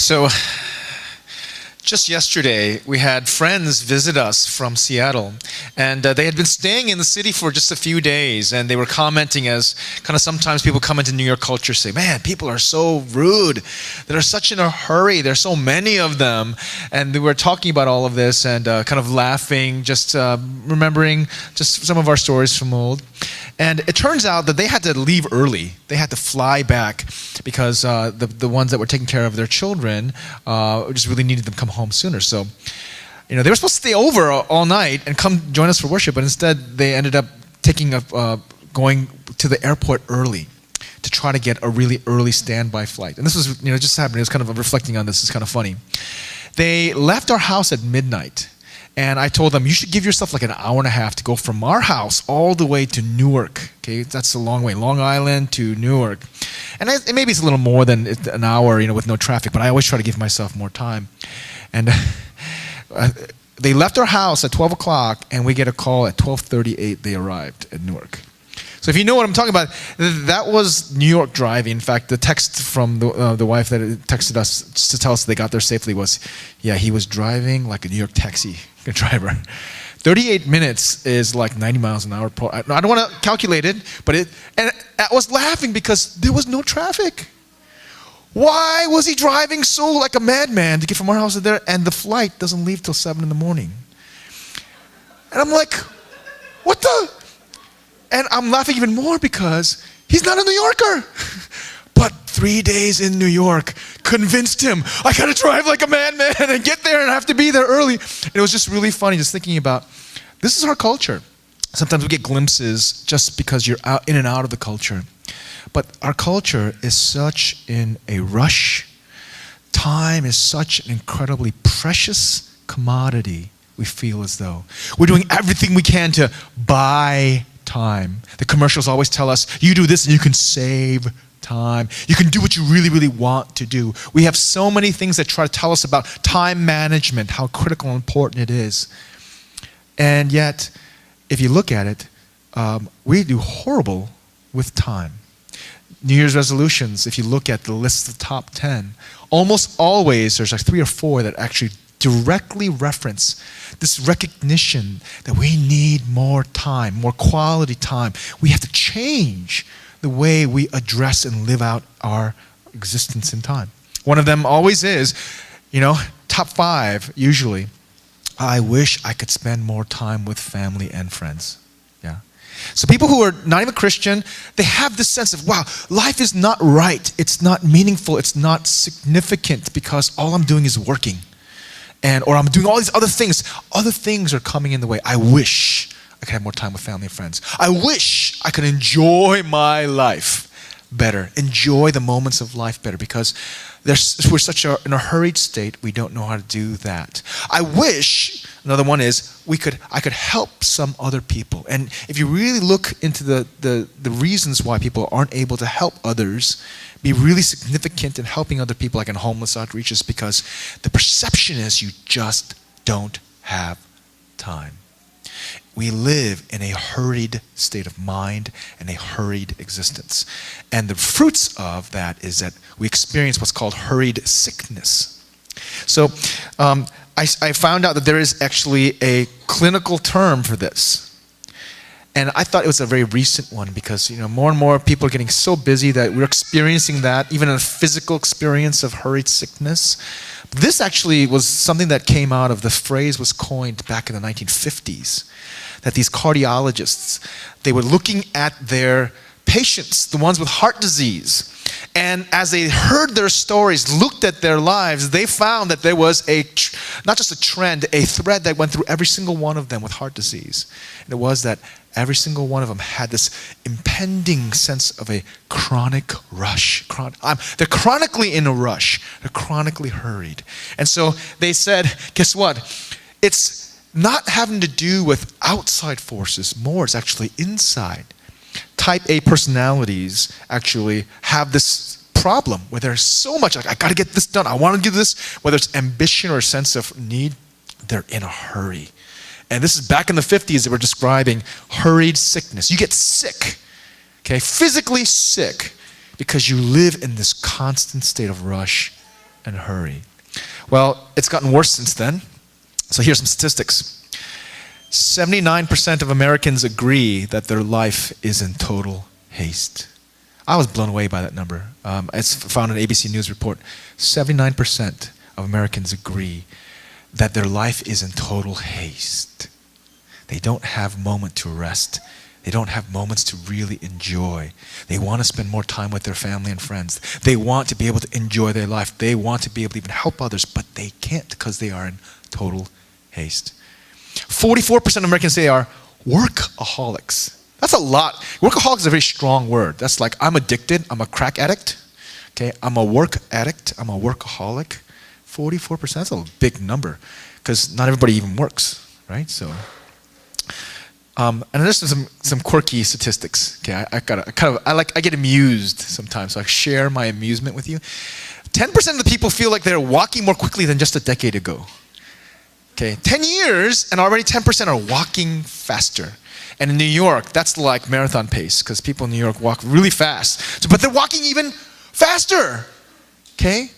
So, just yesterday, we had friends visit us from Seattle, and they had been staying in the city for just a few days, and they were commenting as kind of sometimes people come into New York culture say, man, people are so rude. They're such in a hurry. There's so many of them. And they were talking about all of this and kind of laughing, just remembering just some of our stories from old. And it turns out that they had to leave early. They had to fly back because the ones that were taking care of their children just really needed them to come home sooner. So, they were supposed to stay over all night and come join us for worship, but instead they ended up going to the airport early to try to get a really early standby flight. And this was, just happened. It was kind of reflecting on this. It's kind of funny. They left our house at midnight. And I told them, you should give yourself like an hour and a half to go from our house all the way to Newark. Okay, that's a long way, Long Island to Newark. And maybe it's a little more than an hour, with no traffic, but I always try to give myself more time. And they left our house at 12 o'clock, and we get a call at 12:38 they arrived at Newark. So if you know what I'm talking about, that was New York driving. In fact, the text from the wife that texted us just to tell us they got there safely was, yeah, he was driving like a New York taxi driver. 38 minutes is like 90 miles an hour. I don't want to calculate it, but and I was laughing because there was no traffic. Why was he driving so like a madman to get from our house to there, and the flight doesn't leave till 7 in the morning? And I'm like, what the? And I'm laughing even more because he's not a New Yorker. But 3 days in New York convinced him, I gotta drive like a madman and get there and have to be there early. And it was just really funny just thinking about, this is our culture. Sometimes we get glimpses just because you're out in and out of the culture. But our culture is such in a rush. Time is such an incredibly precious commodity, we feel as though. We're doing everything we can to buy time. The commercials always tell us, you do this and you can save time. You can do what you really, really want to do. We have so many things that try to tell us about time management, how critical and important it is. And yet, if you look at it, we do horrible with time. New Year's resolutions, if you look at the list of top 10, almost always there's like 3 or 4 that actually directly reference this recognition that we need more time, more quality time. We have to change the way we address and live out our existence in time. One of them always is, top 5 usually, I wish I could spend more time with family and friends. Yeah. So people who are not even Christian, they have this sense of, wow, life is not right. It's not meaningful. It's not significant because all I'm doing is working. Or I'm doing all these other things. Other things are coming in the way. I wish I could have more time with family and friends. I wish I could enjoy my life better. Enjoy the moments of life better because we're in a hurried state, we don't know how to do that. I wish, another one is, I could help some other people. And if you really look into the reasons why people aren't able to help others, be really significant in helping other people, like in homeless outreaches, because the perception is you just don't have time. We live in a hurried state of mind and a hurried existence. And the fruits of that is that we experience what's called hurried sickness. So I found out that there is actually a clinical term for this. And I thought it was a very recent one because more and more people are getting so busy that we're experiencing that, even a physical experience of hurried sickness. This actually was something that came out of, the phrase was coined back in the 1950s, that these cardiologists, they were looking at their patients, the ones with heart disease. And as they heard their stories, looked at their lives, they found that there was not just a trend, a thread that went through every single one of them with heart disease. And it was that every single one of them had this impending sense of a chronic rush. They're chronically in a rush. They're chronically hurried. And so they said, guess what? It's not having to do with outside forces. More, it's actually inside. Type A personalities actually have this problem where there's so much, like, I got to get this done. I want to do this. Whether it's ambition or a sense of need, they're in a hurry. And this is back in the 50s, they were describing hurried sickness. You get sick, okay, physically sick, because you live in this constant state of rush and hurry. Well, it's gotten worse since then. So here's some statistics. 79% of Americans agree that their life is in total haste. I was blown away by that number. It's found in an ABC News report. 79% of Americans agree that their life is in total haste. They don't have a moment to rest. They don't have moments to really enjoy. They want to spend more time with their family and friends. They want to be able to enjoy their life. They want to be able to even help others, but they can't because they are in total haste. 44% of Americans say they are workaholics. That's a lot. Workaholic is a very strong word. That's like, I'm addicted. I'm a crack addict. Okay, I'm a work addict. I'm a workaholic. 44%, that's a big number because not everybody even works, right? So, and there's some quirky statistics. Okay, I get amused sometimes, so I share my amusement with you. 10% of the people feel like they're walking more quickly than just a decade ago. Okay, 10 years and already 10% are walking faster. And in New York, that's like marathon pace because people in New York walk really fast. So, but they're walking even faster. Okay?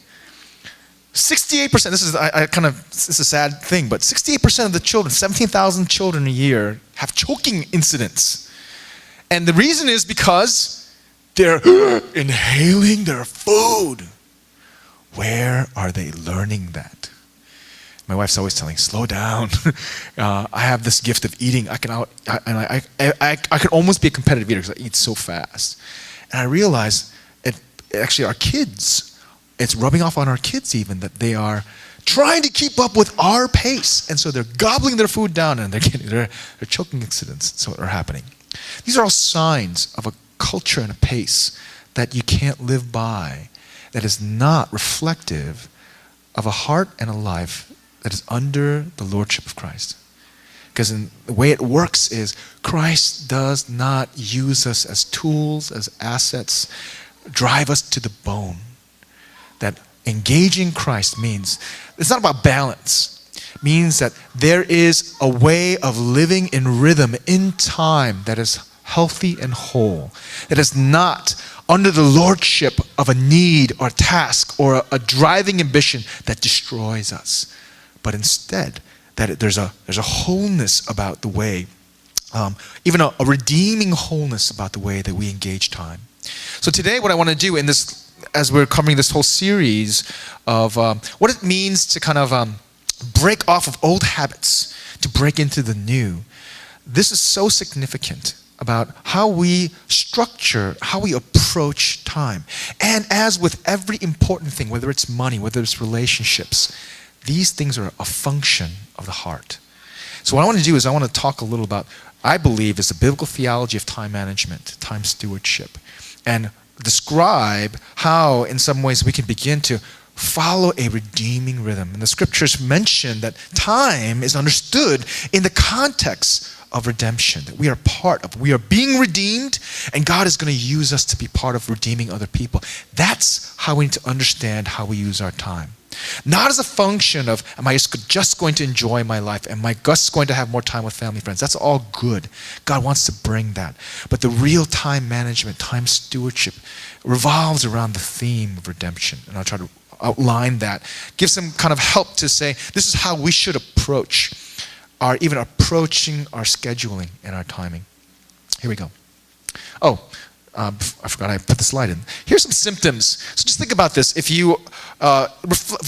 68%, this is a sad thing, but 68% of the children, 17,000 children a year, have choking incidents. And the reason is because they're inhaling their food. Where are they learning that? My wife's always telling, slow down. I have this gift of eating. I could almost be a competitive eater because I eat so fast. And I realize actually our kids, it's rubbing off on our kids even that they are trying to keep up with our pace. And so they're gobbling their food down and they're choking incidents so are happening. These are all signs of a culture and a pace that you can't live by, that is not reflective of a heart and a life that is under the lordship of Christ. Because the way it works is Christ does not use us as tools, as assets, drive us to the bone. That engaging Christ means, it's not about balance. It means that there is a way of living in rhythm, in time, that is healthy and whole. That is not under the lordship of a need or task or a driving ambition that destroys us. But instead, that there's a wholeness about the way, even a redeeming wholeness about the way that we engage time. So today what I want to do in this, as we're covering this whole series of what it means to kind of break off of old habits, to break into the new, this is so significant about how we structure, how we approach time. And as with every important thing, whether it's money, whether it's relationships, these things are a function of the heart. So what I want to do is I want to talk a little about, I believe, is the biblical theology of time management, time stewardship, and describe how, in some ways, we can begin to follow a redeeming rhythm. And the scriptures mention that time is understood in the context of redemption, that we are part of. We are being redeemed, and God is going to use us to be part of redeeming other people. That's how we need to understand how we use our time. Not as a function of, am I just going to enjoy my life? Am I just going to have more time with family, friends? That's all good. God wants to bring that. But the real time management, time stewardship, revolves around the theme of redemption. And I'll try to outline that. Give some kind of help to say, this is how we should approach even approaching our scheduling and our timing. Here we go. I forgot I put the slide in. Here's some symptoms. So just think about this. If you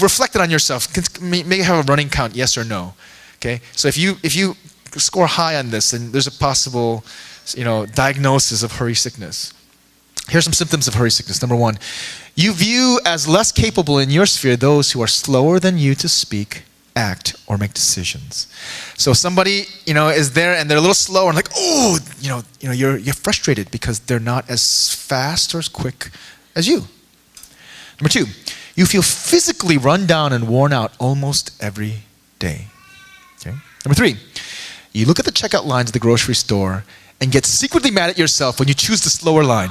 reflected on yourself, maybe have a running count, yes or no. Okay. So if you score high on this, then there's a possible, diagnosis of hurry sickness. Here's some symptoms of hurry sickness. Number one, you view as less capable in your sphere those who are slower than you to speak, act, or make decisions. So somebody, is there and they're a little slower and like, you're frustrated because they're not as fast or as quick as you. Number two, you feel physically run down and worn out almost every day. Okay. Number three, you look at the checkout lines at the grocery store and get secretly mad at yourself when you choose the slower line.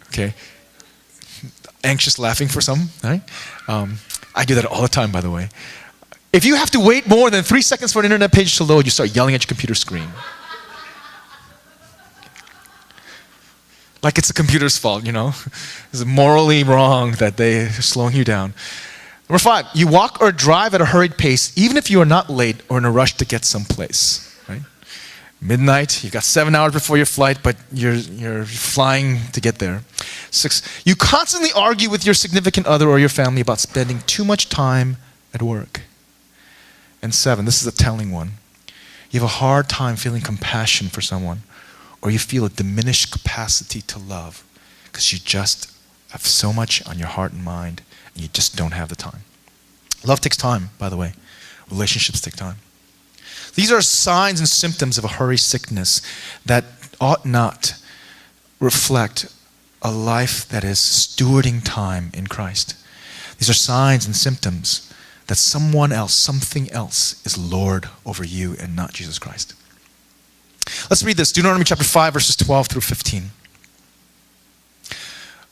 Okay. Anxious laughing for some, right? I do that all the time, by the way. If you have to wait more than 3 seconds for an internet page to load, you start yelling at your computer screen. Like it's the computer's fault, It's morally wrong that they're slowing you down. Number 5, you walk or drive at a hurried pace, even if you are not late or in a rush to get someplace. Right? Midnight, you've got 7 hours before your flight, but you're flying to get there. 6, you constantly argue with your significant other or your family about spending too much time at work. And 7, this is a telling one. You have a hard time feeling compassion for someone, or you feel a diminished capacity to love because you just have so much on your heart and mind, and you just don't have the time. Love takes time, by the way. Relationships take time. These are signs and symptoms of a hurry sickness that ought not reflect a life that is stewarding time in Christ. These are signs and symptoms that someone else, something else is Lord over you and not Jesus Christ. Let's read this. Deuteronomy chapter 5, verses 12 through 15.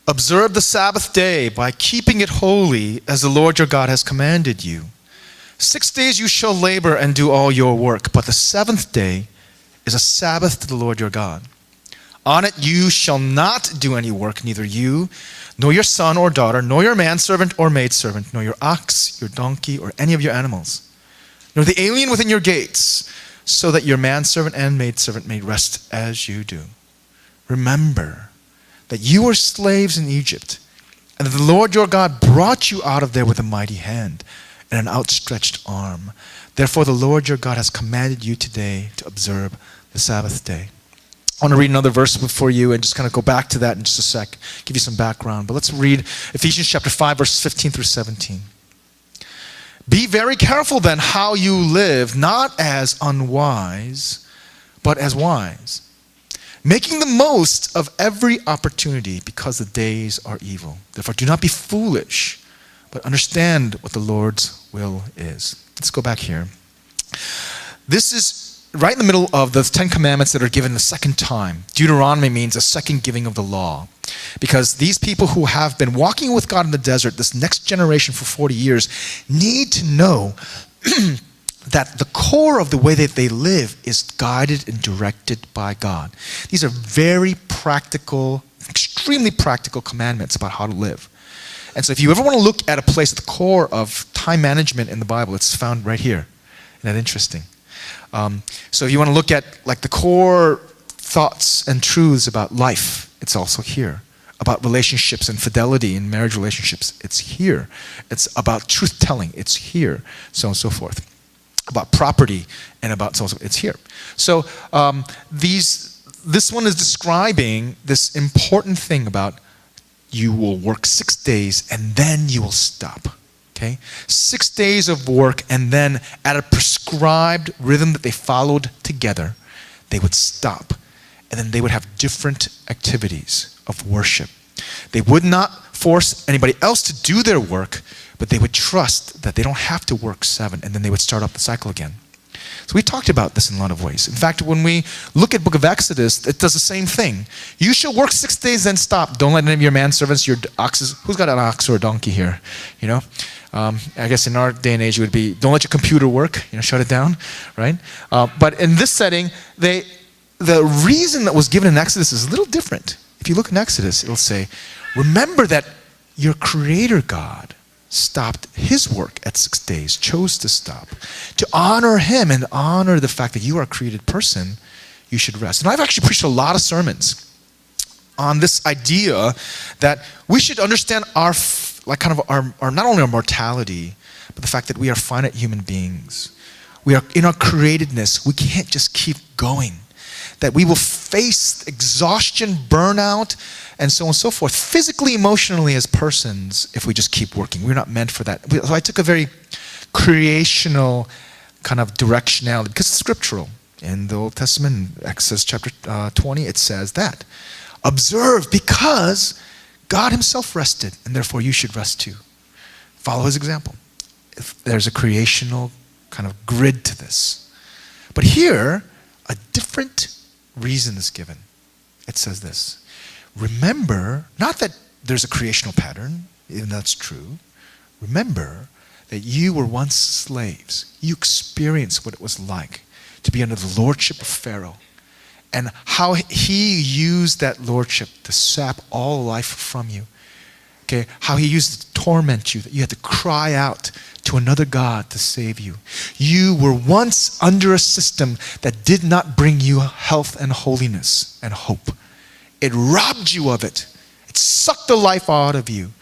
Observe the Sabbath day by keeping it holy as the Lord your God has commanded you. 6 days you shall labor and do all your work, but the 7th day is a Sabbath to the Lord your God. On it you shall not do any work, neither you, nor your son or daughter, nor your manservant or maidservant, nor your ox, your donkey, or any of your animals, nor the alien within your gates, so that your manservant and maidservant may rest as you do. Remember that you were slaves in Egypt, and that the Lord your God brought you out of there with a mighty hand and an outstretched arm. Therefore the Lord your God has commanded you today to observe the Sabbath day. I want to read another verse for you and just kind of go back to that in just a sec, give you some background. But let's read Ephesians chapter 5, verses 15 through 17. Be very careful then how you live, not as unwise, but as wise, making the most of every opportunity because the days are evil. Therefore do not be foolish, but understand what the Lord's will is. Let's go back here. This is right in the middle of the 10 commandments that are given the second time. Deuteronomy means a second giving of the law. Because these people who have been walking with God in the desert, this next generation for 40 years, need to know that the core of the way that they live is guided and directed by God. These are very practical, extremely practical commandments about how to live. And so if you ever want to look at a place at the core of time management in the Bible, it's found right here. Isn't that interesting? So if you want to look at like the core thoughts and truths about life, it's also here. About relationships and fidelity in marriage relationships, it's here. It's about truth-telling, it's here, so on and so forth. About property and about so on and so forth, it's here. So this one is describing this important thing about you will work 6 days and then you will stop. Okay? 6 days of work, and then at a prescribed rhythm that they followed together, they would stop. And then they would have different activities of worship. They would not force anybody else to do their work, but they would trust that they don't have to work 7, and then they would start up the cycle again. So we talked about this in a lot of ways. In fact, when we look at book of Exodus, it does the same thing. You shall work 6 days, then stop. Don't let any of your manservants, your oxes. Who's got an ox or a donkey here? I guess in our day and age it would be, don't let your computer work. Shut it down, right? But in this setting, the reason that was given in Exodus is a little different. If you look in Exodus, it'll say, remember that your Creator God stopped his work at 6 days, chose to stop. To honor him and honor the fact that you are a created person, you should rest. And I've actually preached a lot of sermons on this idea that we should understand our not only our mortality, but the fact that we are finite human beings. We are in our createdness. We can't just keep going. That we will face exhaustion, burnout, and so on and so forth, physically, emotionally as persons, if we just keep working. We're not meant for that. So I took a very creational kind of directionality, because it's scriptural. In the Old Testament, Exodus chapter 20, it says that. Observe, because God himself rested, and therefore you should rest too. Follow his example. There's a creational kind of grid to this. But here, a different reason is given. It says this. Remember, not that there's a creational pattern, even though that's true. Remember that you were once slaves. You experienced what it was like to be under the lordship of Pharaoh. and how he used that lordship to sap all life from you. Okay, how he used it to torment you, that you had to cry out to another God to save you. You were once under a system that did not bring you health and holiness and hope. It robbed you of it. It sucked the life out of you.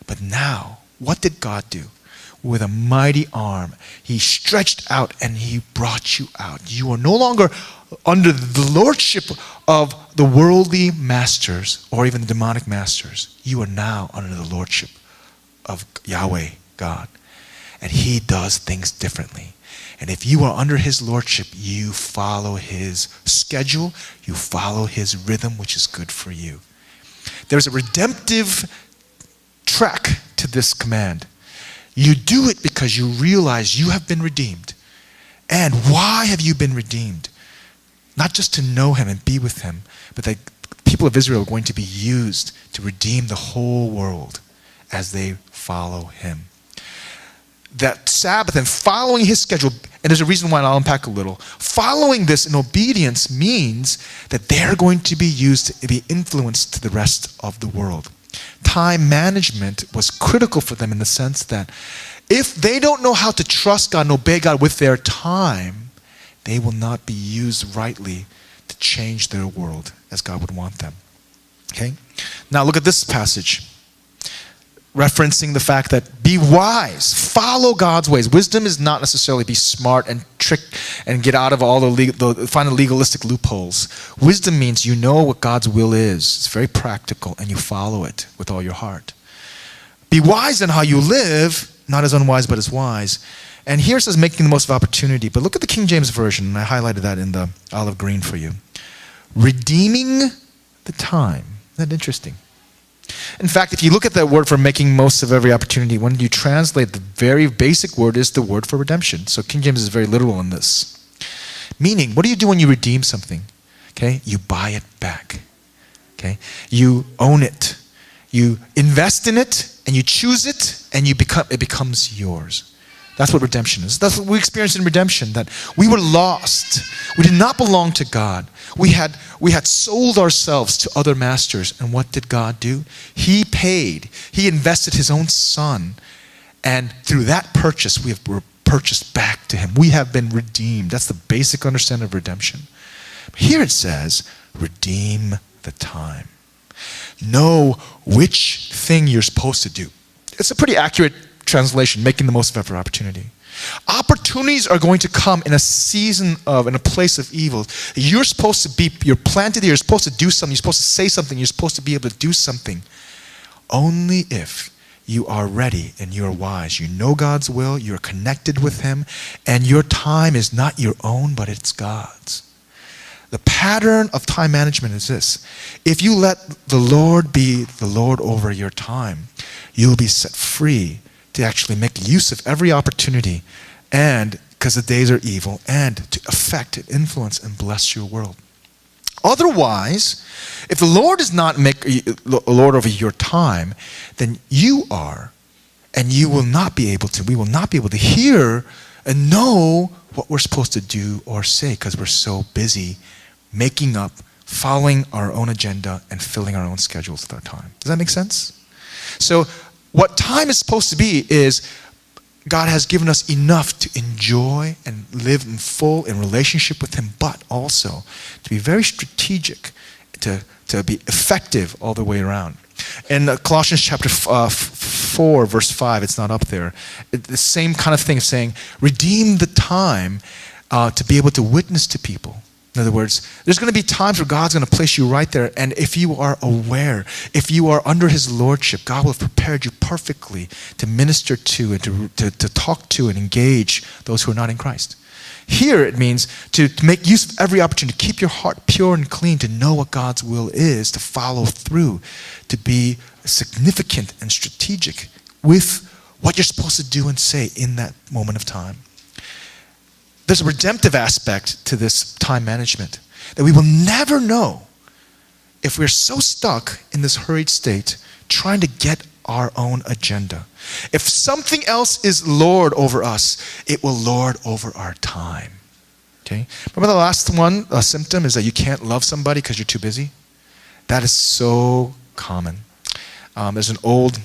But now, what did God do? With a mighty arm, he stretched out and he brought you out. You are no longer under the lordship of the worldly masters or even the demonic masters. You are now under the lordship of Yahweh, God. And he does things differently. And if you are under his lordship, you follow his schedule, you follow his rhythm, which is good for you. There's a redemptive track to this command. You do it because you realize you have been redeemed. And why have you been redeemed? Not just to know him and be with him, but that people of Israel are going to be used to redeem the whole world as they follow him. That Sabbath and following his schedule, and there's a reason why, and I'll unpack a little. Following this in obedience means that they're going to be used to be influenced to the rest of the world. Time management was critical for them in the sense that if they don't know how to trust God and obey God with their time, they will not be used rightly to change their world as God would want them. Okay? Now look at this passage, referencing the fact that be wise, follow God's ways. Wisdom is not necessarily be smart and trick and get out of all find the legalistic loopholes. Wisdom means you know what God's will is. It's very practical and you follow it with all your heart. Be wise in how you live, not as unwise but as wise. And here it says making the most of opportunity. But look at the King James Version, and I highlighted that in the olive green for you. Redeeming the time. Isn't that interesting? In fact, if you look at that word for making most of every opportunity, when you translate, the very basic word is the word for redemption. So King James is very literal in this. Meaning, what do you do when you redeem something? Okay, you buy it back. Okay, you own it. You invest in it, and you choose it, and it becomes yours. That's what redemption is. That's what we experienced in redemption, that we were lost. We did not belong to God. We had sold ourselves to other masters. And what did God do? He paid. He invested his own son. And through that purchase, were purchased back to him. We have been redeemed. That's the basic understanding of redemption. Here it says, redeem the time. Know which thing you're supposed to do. It's a pretty accurate translation, making the most of every opportunity. Opportunities are going to come in a in a place of evil. You're planted here, you're supposed to do something, you're supposed to say something, you're supposed to be able to do something. Only if you are ready and you're wise. You know God's will, you're connected with him, and your time is not your own, but it's God's. The pattern of time management is this. If you let the Lord be the Lord over your time, you'll be set free to actually make use of every opportunity, and because the days are evil, and to affect and influence and bless your world. Otherwise, if the Lord does not make Lord over your time, then you are, and we will not be able to hear and know what we're supposed to do or say because we're so busy making up, following our own agenda, and filling our own schedules with our time. Does that make sense? So what time is supposed to be is God has given us enough to enjoy and live in relationship with him, but also to be very strategic, to be effective all the way around. In Colossians chapter 4, verse 5, it's not up there, the same kind of thing, saying, redeem the time to be able to witness to people. In other words, there's going to be times where God's going to place you right there, and if you are aware, if you are under his lordship, God will have prepared you perfectly to minister to and to talk to and engage those who are not in Christ. Here it means to make use of every opportunity, to keep your heart pure and clean, to know what God's will is, to follow through, to be significant and strategic with what you're supposed to do and say in that moment of time. There's a redemptive aspect to this time management that we will never know if we're so stuck in this hurried state trying to get our own agenda. If something else is Lord over us, it will lord over our time. Okay? Remember the last one, a symptom is that you can't love somebody because you're too busy? That is so common. There's an old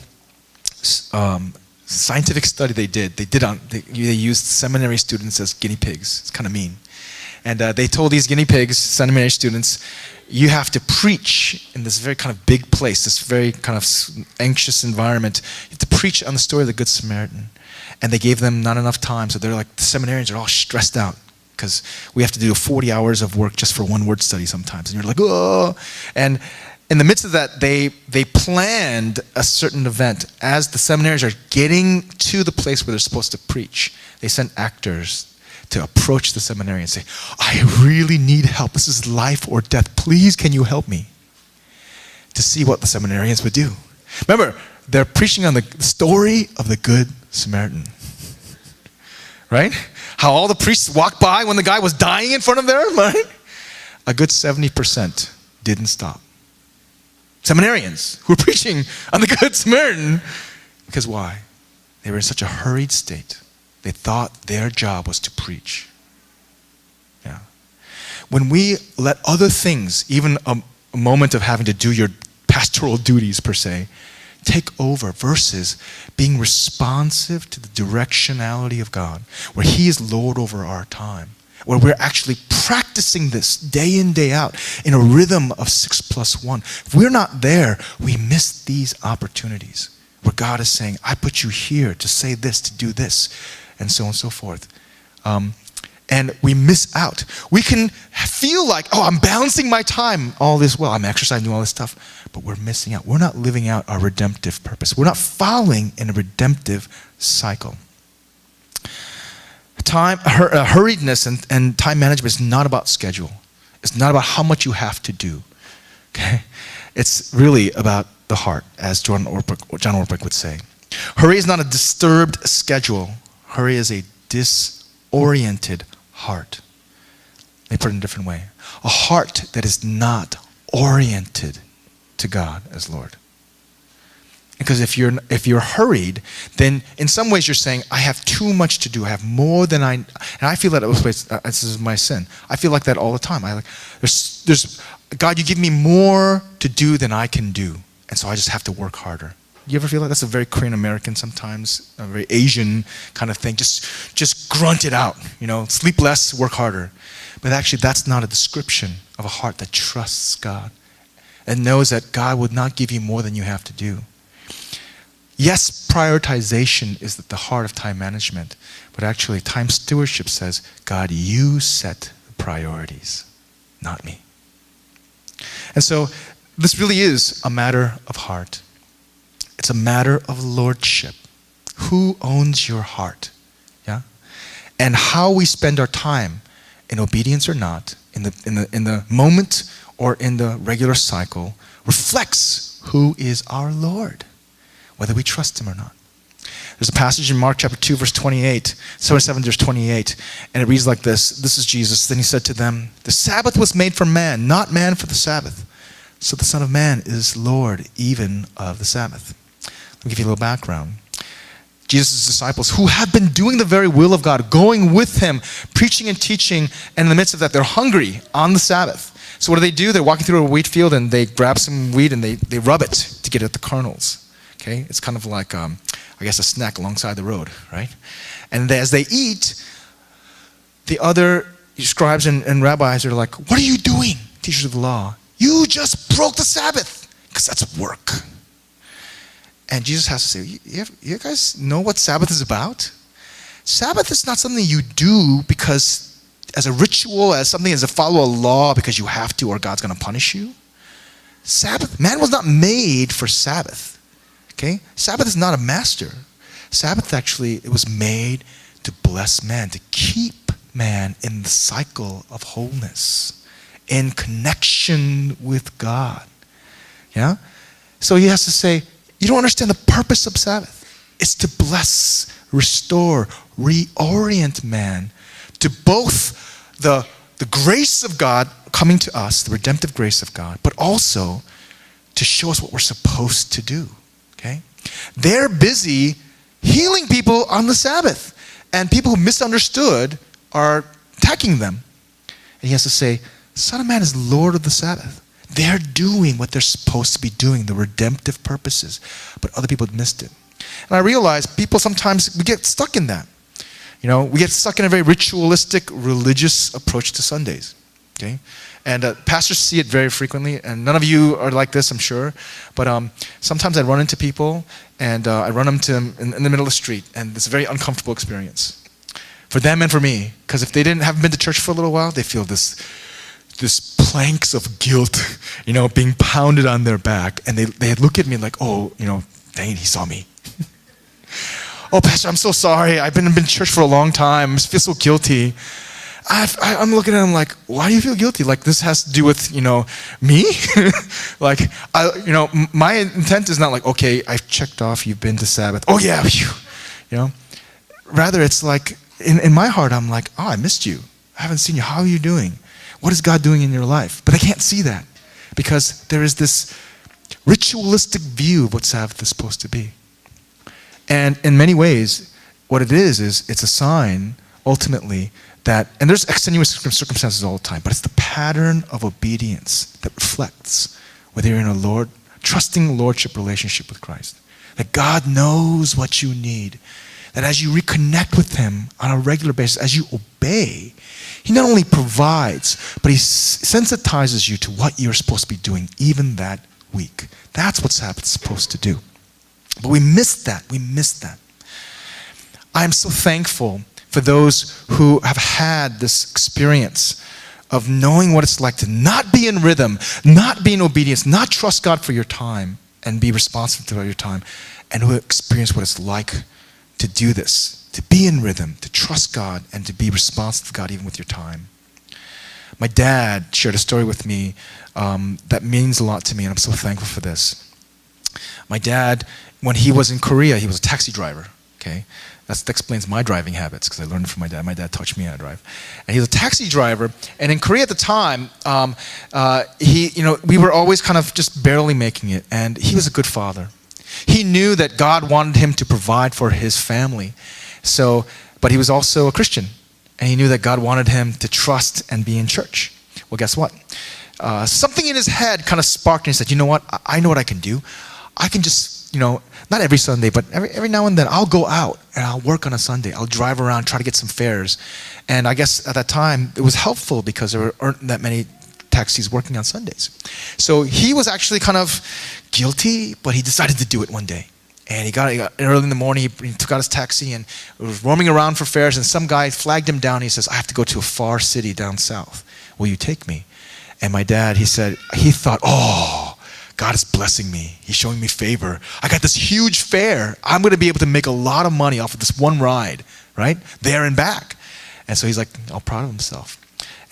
scientific study they did. They used seminary students as guinea pigs. It's kind of mean. And they told these guinea pigs, seminary students, you have to preach in this very kind of big place, this very kind of anxious environment. You have to preach on the story of the Good Samaritan. And they gave them not enough time, so they're like, the seminarians are all stressed out because we have to do 40 hours of work just for one word study sometimes. And you're like, oh. And in the midst of that, they planned a certain event. As the seminarians are getting to the place where they're supposed to preach, they sent actors to approach the seminarian and say, I really need help. This is life or death. Please, can you help me? To see what the seminarians would do. Remember, they're preaching on the story of the Good Samaritan. Right? How all the priests walked by when the guy was dying in front of them, right? A good 70% didn't stop. Seminarians who were preaching on the Good Samaritan. Because why? They were in such a hurried state. They thought their job was to preach. Yeah. When we let other things, even a moment of having to do your pastoral duties per se, take over versus being responsive to the directionality of God, where He is Lord over our time, where we're actually practicing this day in, day out in a rhythm of 6+1. If we're not there, we miss these opportunities where God is saying, I put you here to say this, to do this, and so on and so forth. And we miss out. We can feel like, oh, I'm balancing my time all this well. I'm exercising, doing all this stuff. But we're missing out. We're not living out our redemptive purpose. We're not following in a redemptive cycle. Hurriedness and time management is not about schedule. It's not about how much you have to do. Okay? It's really about the heart, as John Ortberg would say. Hurry is not a disturbed schedule. Hurry is a disoriented heart. Let me put it in a different way. A heart that is not oriented to God as Lord. Because if you're hurried, then in some ways you're saying, I have too much to do. I have more than and I feel that this is my sin. I feel like that all the time. There's God, you give me more to do than I can do, and so I just have to work harder. You ever feel like that's a very Korean American sometimes, a very Asian kind of thing? Just grunt it out, sleep less, work harder. But actually, that's not a description of a heart that trusts God and knows that God would not give you more than you have to do. Yes, prioritization is at the heart of time management, but actually time stewardship says, God, you set the priorities, not me. And so this really is a matter of heart. It's a matter of lordship. Who owns your heart? Yeah? And how we spend our time, in obedience or not, in the moment or in the regular cycle, reflects who is our Lord, whether we trust Him or not. There's a passage in Mark chapter 2, verse 28, 7 verse 28, and it reads like this. This is Jesus. Then He said to them, the Sabbath was made for man, not man for the Sabbath. So the Son of Man is Lord even of the Sabbath. Let me give you a little background. Jesus' disciples, who have been doing the very will of God, going with Him, preaching and teaching, and in the midst of that, they're hungry on the Sabbath. So what do? They're walking through a wheat field, and they grab some wheat, and they rub it to get at the kernels. Okay? It's kind of like, I guess, a snack alongside the road, right? And as they eat, the other scribes and rabbis are like, what are you doing, teachers of the law? You just broke the Sabbath, because that's work. And Jesus has to say, you guys know what Sabbath is about? Sabbath is not something you do because as a ritual, as something as a follow a law because you have to or God's going to punish you. Sabbath, man was not made for Sabbath. Okay? Sabbath is not a master. Sabbath actually, it was made to bless man, to keep man in the cycle of wholeness, in connection with God. Yeah? So he has to say, you don't understand the purpose of Sabbath. It's to bless, restore, reorient man to both the grace of God coming to us, the redemptive grace of God, but also to show us what we're supposed to do. Okay? They're busy healing people on the Sabbath, and people who misunderstood are attacking them And he has to say, the Son of Man is Lord of the Sabbath. They're doing what they're supposed to be doing, the redemptive purposes, but other people missed it. And I realize people sometimes, we get stuck in that. We get stuck in a very ritualistic, religious approach to Sundays. Okay? And pastors see it very frequently, and none of you are like this, I'm sure. But sometimes I run into people, and I run into them in the middle of the street, and it's a very uncomfortable experience for them and for me. Because if they haven't been to church for a little while, they feel this planks of guilt, being pounded on their back, and they look at me like, oh, dang, he saw me. Oh, Pastor, I'm so sorry. I've been in church for a long time. I feel so guilty. I'm looking at him like, why do you feel guilty? Like this has to do with, me? Like, my intent is not like, okay, I've checked off, you've been to Sabbath. Oh yeah, phew. Rather, it's like, in my heart, I'm like, oh, I missed you. I haven't seen you. How are you doing? What is God doing in your life? But I can't see that because there is this ritualistic view of what Sabbath is supposed to be. And in many ways, what it is it's a sign, ultimately, that, and there's extenuous circumstances all the time, but it's the pattern of obedience that reflects whether you're in a trusting lordship relationship with Christ. That God knows what you need. That as you reconnect with Him on a regular basis, as you obey, He not only provides, but He sensitizes you to what you're supposed to be doing even that week. That's what Sabbath's supposed to do. But we missed that. I am so thankful for those who have had this experience of knowing what it's like to not be in rhythm, not be in obedience, not trust God for your time and be responsive to your time, and who experience what it's like to do this, to be in rhythm, to trust God, and to be responsive to God even with your time. My dad shared a story with me that means a lot to me, and I'm so thankful for this. My dad, when he was in Korea, he was a taxi driver. Okay, that explains my driving habits because I learned it from my dad. My dad taught me how to drive, and he was a taxi driver. And in Korea at the time, we were always kind of just barely making it. And he was a good father. He knew that God wanted him to provide for his family. But he was also a Christian, and he knew that God wanted him to trust and be in church. Well, guess what? Something in his head kind of sparked, and he said, "You know what? I know what I can do. I can just, not every Sunday, but every now and then, I'll go out and I'll work on a Sunday. I'll drive around, try to get some fares." And I guess at that time, it was helpful because there weren't that many taxis working on Sundays. So he was actually kind of guilty, but he decided to do it one day. And he got early in the morning, he took out his taxi and was roaming around for fares, and some guy flagged him down. He says, "I have to go to a far city down south. Will you take me?" And my dad, he thought, "Oh, God is blessing me. He's showing me favor. I got this huge fare. I'm going to be able to make a lot of money off of this one ride, right? There and back." And so he's like, all proud of himself.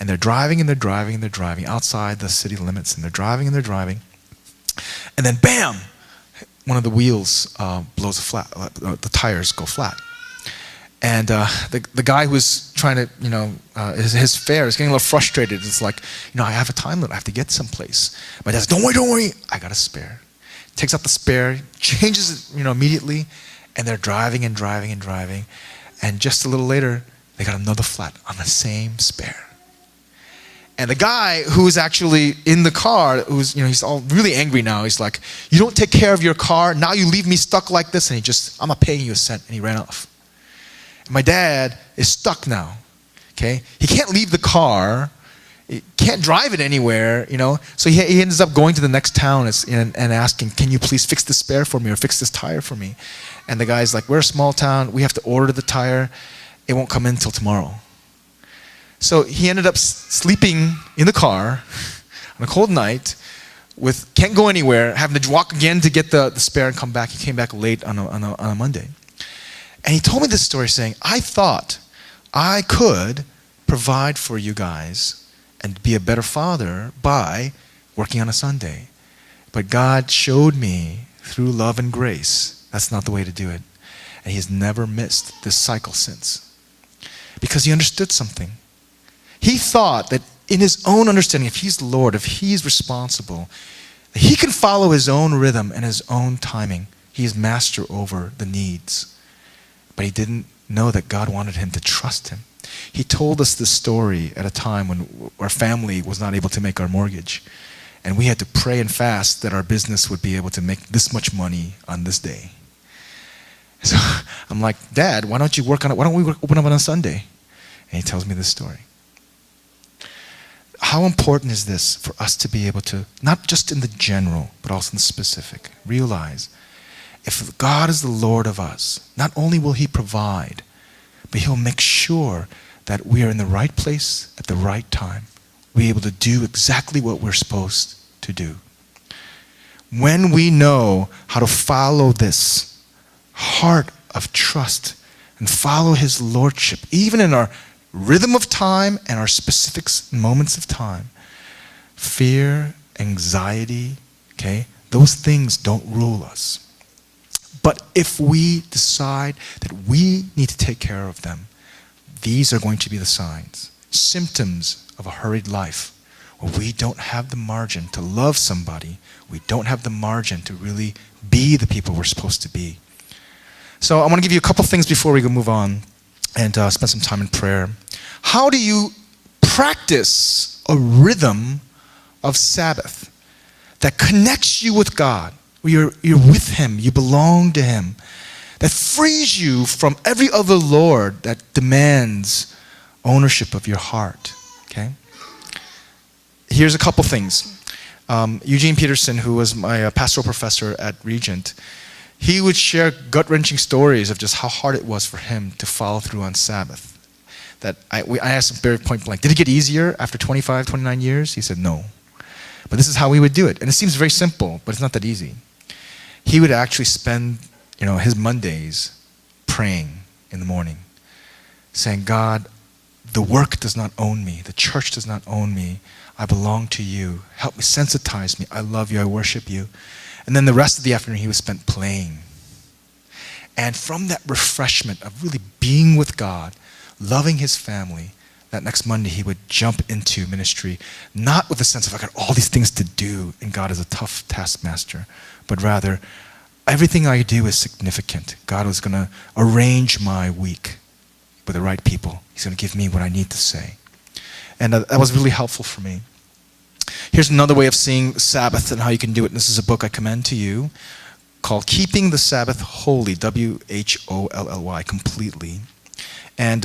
And they're driving and they're driving and they're driving outside the city limits, and they're driving and they're driving. And then bam, one of the wheels blows flat. The tires go flat. And the guy who was trying to, his fare is getting a little frustrated. It's like, I have a time limit. I have to get someplace. My dad says, don't worry. I got a spare. Takes out the spare, changes it, immediately. And they're driving and driving and driving. And just a little later, they got another flat on the same spare. And the guy who's actually in the car, he's all really angry now. He's like, "You don't take care of your car. Now you leave me stuck like this." And I'm not paying you a cent. And he ran off. My dad is stuck now, okay? He can't leave the car. He can't drive it anywhere, So he ends up going to the next town and asking, "Can you please fix this spare for me or fix this tire for me?" And the guy's like, "We're a small town. We have to order the tire. It won't come in until tomorrow." So he ended up sleeping in the car on a cold night can't go anywhere, having to walk again to get the spare and come back. He came back late on a Monday. And he told me this story saying, "I thought I could provide for you guys and be a better father by working on a Sunday. But God showed me through love and grace that's not the way to do it." And he has never missed this cycle since. Because he understood something. He thought that in his own understanding, if he's Lord, if he's responsible, that he can follow his own rhythm and his own timing. He is master over the needs. But he didn't know that God wanted him to trust him He told us this story at a time when our family was not able to make our mortgage. And we had to pray and fast that our business would be able to make this much money on this day. So I'm like, Dad, why don't we open up on a Sunday? And he tells me this story. How important is this for us to be able to, not just in the general, but also in the specific, realize if God is the Lord of us, not only will He provide, but He'll make sure that we are in the right place at the right time. We're able to do exactly what we're supposed to do. When we know how to follow this heart of trust and follow His Lordship, even in our rhythm of time and our specific moments of time, fear, anxiety, okay, those things don't rule us. But if we decide that we need to take care of them, these are going to be the signs, symptoms of a hurried life, where we don't have the margin to love somebody, we don't have the margin to really be the people we're supposed to be. So I want to give you a couple things before we move on and spend some time in prayer. How do you practice a rhythm of Sabbath that connects you with God, where you're with Him, you belong to Him, that frees you from every other lord that demands ownership of your heart? Okay? Here's a couple things. Eugene Peterson, who was my pastoral professor at Regent, he would share gut-wrenching stories of just how hard it was for him to follow through on Sabbath. That I asked him very point blank, did it get easier after 25, 29 years? He said no. But this is how we would do it. And it seems very simple, but it's not that easy. He would actually spend, his Mondays praying in the morning, saying, God, the work does not own me. The church does not own me. I belong to you. Help me, sensitize me. I love you. I worship you. And then the rest of the afternoon he was spent playing. And from that refreshment of really being with God, loving His family, that next Monday he would jump into ministry, not with a sense of, I got all these things to do and God is a tough taskmaster, but rather, everything I do is significant. God was going to arrange my week with the right people. He's going to give me what I need to say. And that was really helpful for me. Here's another way of seeing Sabbath and how you can do it. And this is a book I commend to you called Keeping the Sabbath Holy, W-H-O-L-L-Y, completely. And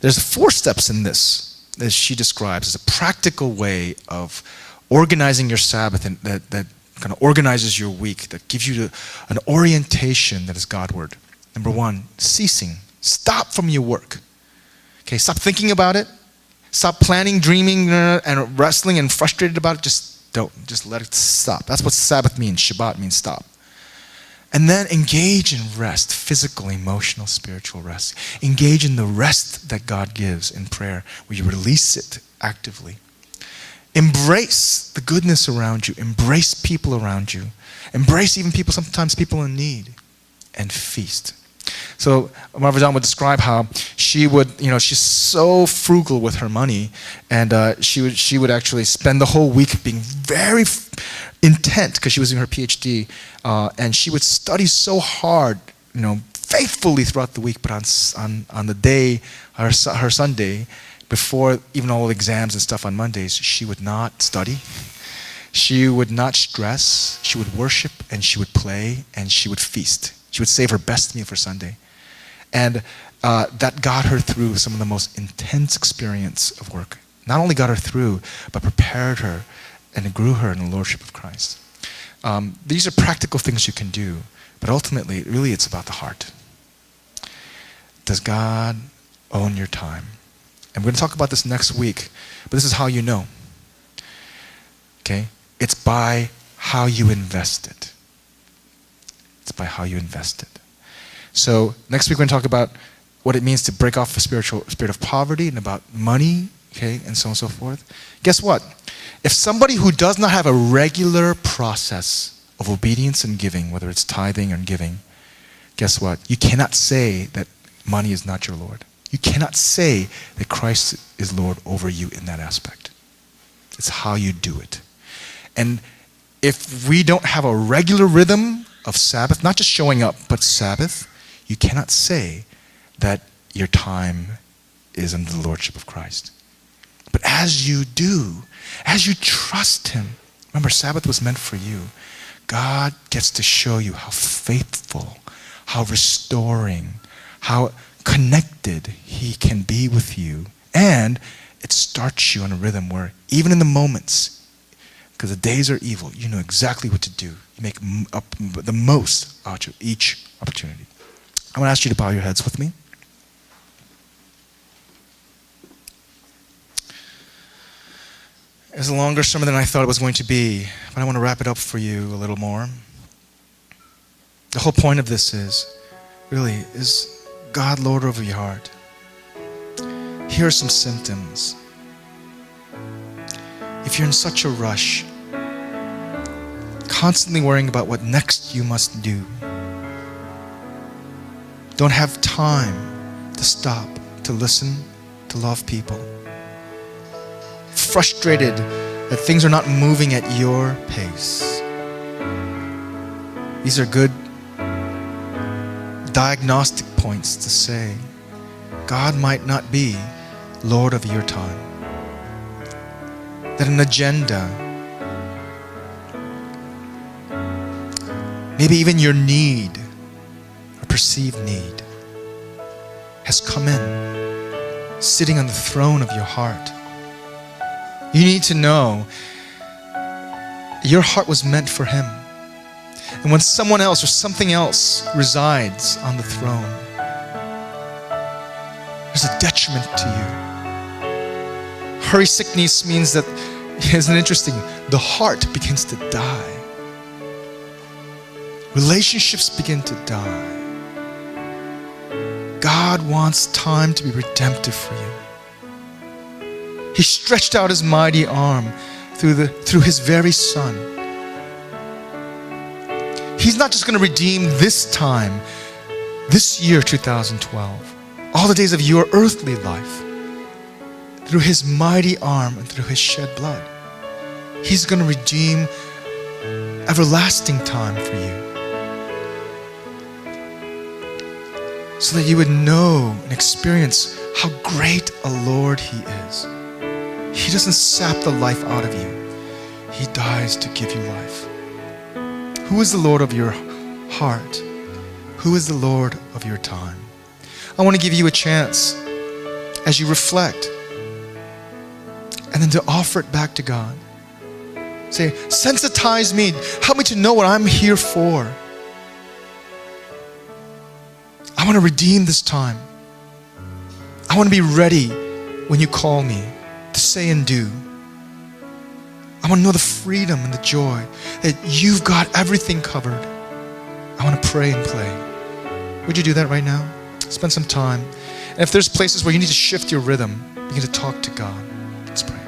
there's 4 steps in this that she describes as a practical way of organizing your Sabbath and that kind of organizes your week, that gives you an orientation that is Godward. Number 1, ceasing. Stop from your work. Okay, stop thinking about it. Stop planning, dreaming, and wrestling and frustrated about it. Just let it stop. That's what Sabbath means. Shabbat means stop. And then engage in rest, physical, emotional, spiritual rest. Engage in the rest that God gives in prayer, where you release it actively. Embrace the goodness around you. Embrace people around you. Embrace even sometimes people in need. And feast. So Marvajan would describe how she would, she's so frugal with her money, and she would actually spend the whole week being very intent because she was doing her PhD, and she would study so hard, faithfully throughout the week. But on the day, her Sunday, before even all the exams and stuff on Mondays, she would not study. She would not stress. She would worship and she would play and she would feast. She would save her best meal for Sunday. And that got her through some of the most intense experience of work. Not only got her through, but prepared her and grew her in the Lordship of Christ. These are practical things you can do, but ultimately, really it's about the heart. Does God own your time? And we're going to talk about this next week, but this is how you know. Okay? It's by how you invest it. It's by how you invest it. So next week we're going to talk about what it means to break off the spirit of poverty and about money, okay, and so on and so forth. Guess what? If somebody who does not have a regular process of obedience and giving, whether it's tithing or giving, guess what? You cannot say that money is not your Lord. You cannot say that Christ is Lord over you in that aspect. It's how you do it. And if we don't have a regular rhythm of Sabbath, not just showing up, but Sabbath, you cannot say that your time is under the lordship of Christ. But as you do, as you trust him, remember, Sabbath was meant for you. God gets to show you how faithful, how restoring, how connected he can be with you. And it starts you on a rhythm where even in the moments, because the days are evil, you know exactly what to do. You make the most out of each opportunity. I want to ask you to bow your heads with me. It was a longer sermon than I thought it was going to be, but I want to wrap it up for you a little more. The whole point of this is God Lord over your heart? Here are some symptoms. If you're in such a rush, constantly worrying about what next you must do, don't have time to stop, to listen, to love people, frustrated that things are not moving at your pace. These are good diagnostic points to say, God might not be Lord of your time. That an agenda, maybe even your need, or perceived need, has come in, sitting on the throne of your heart. You need to know your heart was meant for him. And when someone else or something else resides on the throne, there's a detriment to you. Hurry sickness means that, isn't it interesting, the heart begins to die. Relationships begin to die. God wants time to be redemptive for you. He stretched out his mighty arm through his very Son. He's not just going to redeem this time, this year 2012, all the days of your earthly life, through his mighty arm and through his shed blood. He's going to redeem everlasting time for you, so that you would know and experience how great a Lord he is. He doesn't sap the life out of you. He dies to give you life. Who is the Lord of your heart? Who is the Lord of your time? I want to give you a chance as you reflect, and then to offer it back to God. Say, sensitize me. Help me to know what I'm here for. I want to redeem this time. I want to be ready when you call me to say and do. I want to know the freedom and the joy that you've got everything covered. I want to pray and play. Would you do that right now? Spend some time. And if there's places where you need to shift your rhythm, begin to talk to God. Let's pray.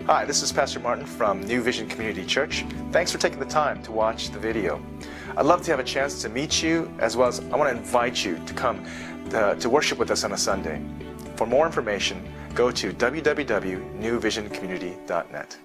Hi, this is Pastor Martin from New Vision Community Church. Thanks for taking the time to watch the video. I'd love to have a chance to meet you, as well as I want to invite you to come to worship with us on a Sunday. For more information, go to www.newvisioncommunity.net.